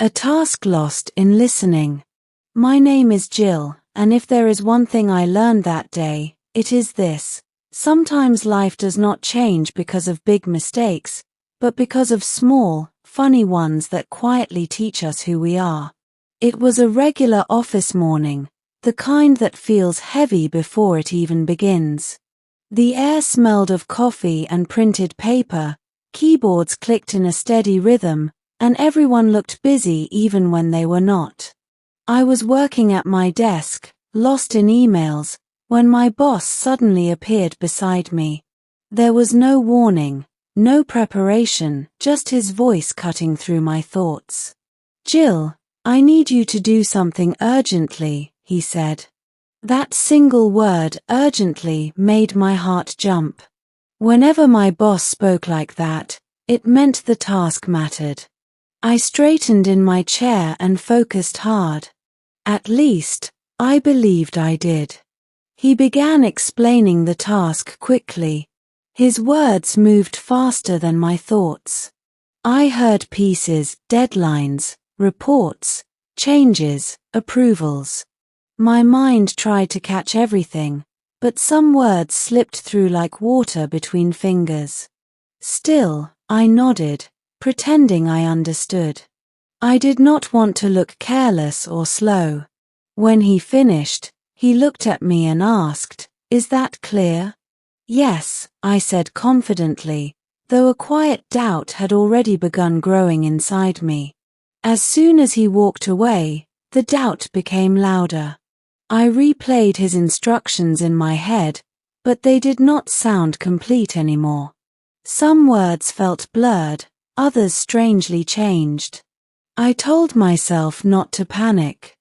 A task lost in listening. My name is Jill, and if there is one thing I learned that day, it is this. Sometimes life does not change because of big mistakes, but because of small, funny ones that quietly teach us who we are. It was a regular office morning, the kind that feels heavy before it even begins. The air smelled of coffee and printed paper, keyboards clicked in a steady rhythm, and everyone looked busy even when they were not. I was working at my desk, lost in emails, when my boss suddenly appeared beside me. There was no warning, no preparation, just his voice cutting through my thoughts. "Jill, I need you to do something urgently," he said. That single word, urgently, made my heart jump. Whenever my boss spoke like that, it meant the task mattered. I straightened in my chair and focused hard. At least, I believed I did. He began explaining the task quickly. His words moved faster than my thoughts. I heard pieces, deadlines, reports, changes, approvals. My mind tried to catch everything, but some words slipped through like water between fingers. Still, I nodded, pretending I understood. I did not want to look careless or slow. When he finished, he looked at me and asked, "Is that clear?" "Yes," I said confidently, though a quiet doubt had already begun growing inside me. As soon as he walked away, the doubt became louder. I replayed his instructions in my head, but they did not sound complete anymore. Some words felt blurred, others strangely changed. I told myself not to panic.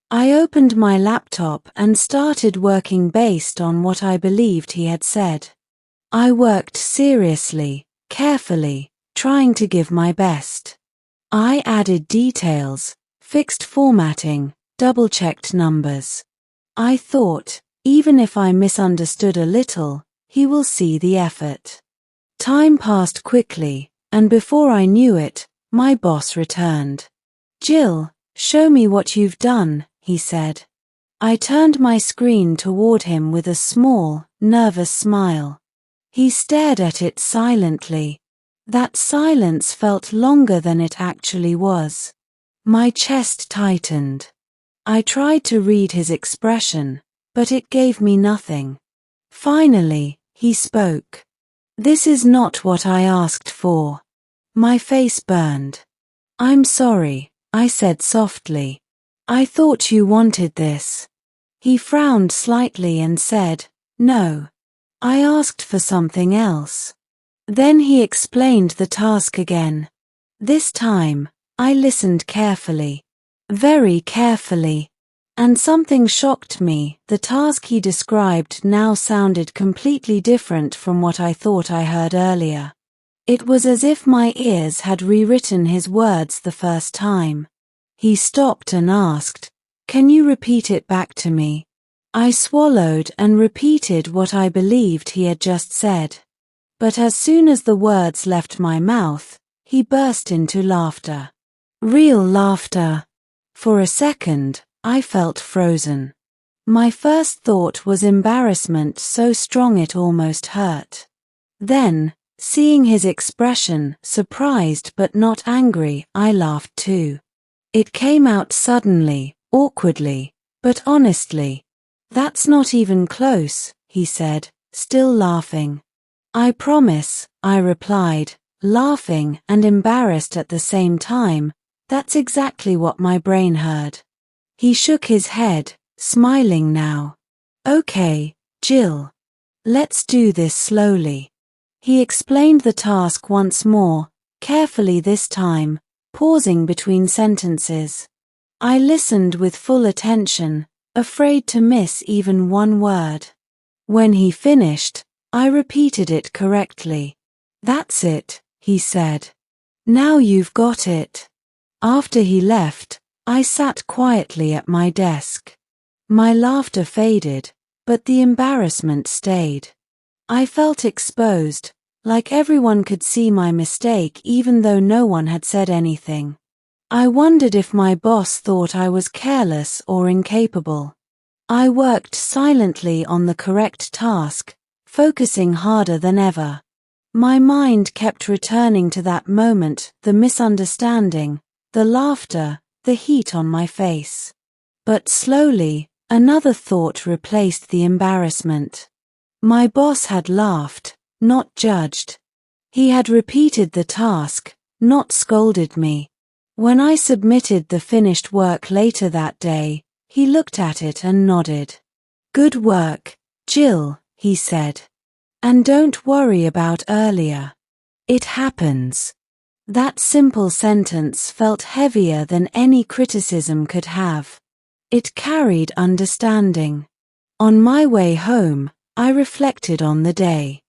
I opened my laptop and started working based on what I believed he had said. I worked seriously, carefully, trying to give my best. I added details, fixed formatting, double-checked numbers. I thought, even if I misunderstood a little, he will see the effort. Time passed quickly, and before I knew it, my boss returned. "Jill, show me what you've done," he said. I turned my screen toward him with a small, nervous smile. He stared at it silently. That silence felt longer than it actually was. My chest tightened. I tried to read his expression, but it gave me nothing. Finally, he spoke. "This is not what I asked for." My face burned. "I'm sorry," I said softly. "I thought you wanted this." He frowned slightly and said, "No. I asked for something else." Then he explained the task again. This time, I listened carefully. Very carefully. And something shocked me. The task he described now sounded completely different from what I thought I heard earlier. It was as if my ears had rewritten his words the first time. He stopped and asked, "Can you repeat it back to me?" I swallowed and repeated what I believed he had just said. But as soon as the words left my mouth, he burst into laughter. Real laughter. For a second, I felt frozen. My first thought was embarrassment so strong it almost hurt. Then, seeing his expression, surprised but not angry, I laughed too. It came out suddenly, awkwardly, but honestly. "That's not even close," he said, still laughing. "I promise," I replied, laughing and embarrassed at the same time. That's exactly what my brain heard. He shook his head, smiling now. "Okay, Jill. Let's do this slowly." He explained the task once more, carefully this time, pausing between sentences. I listened with full attention, afraid to miss even one word. When he finished, I repeated it correctly. "That's it," he said. "Now you've got it." After he left, I sat quietly at my desk. My laughter faded, but the embarrassment stayed. I felt exposed, like everyone could see my mistake even though no one had said anything. I wondered if my boss thought I was careless or incapable. I worked silently on the correct task, focusing harder than ever. My mind kept returning to that moment, the misunderstanding, the laughter, the heat on my face. But slowly, another thought replaced the embarrassment. My boss had laughed, not judged. He had repeated the task, not scolded me. When I submitted the finished work later that day, he looked at it and nodded. "Good work, Jill," he said. "And don't worry about earlier. It happens." That simple sentence felt heavier than any criticism could have. It carried understanding. On my way home, I reflected on the day.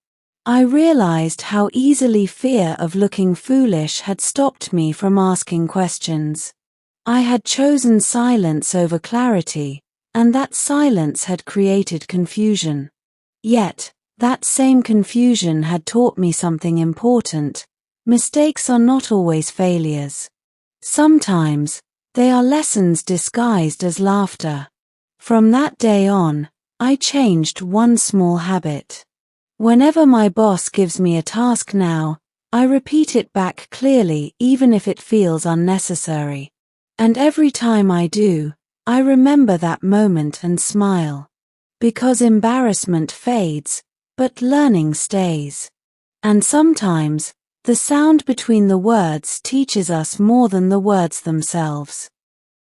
I realized how easily fear of looking foolish had stopped me from asking questions. I had chosen silence over clarity, and that silence had created confusion. Yet, that same confusion had taught me something important. Mistakes are not always failures. Sometimes, they are lessons disguised as laughter. From that day on, I changed one small habit. Whenever my boss gives me a task now, I repeat it back clearly even if it feels unnecessary. And every time I do, I remember that moment and smile. Because embarrassment fades, but learning stays. And sometimes, the sound between the words teaches us more than the words themselves.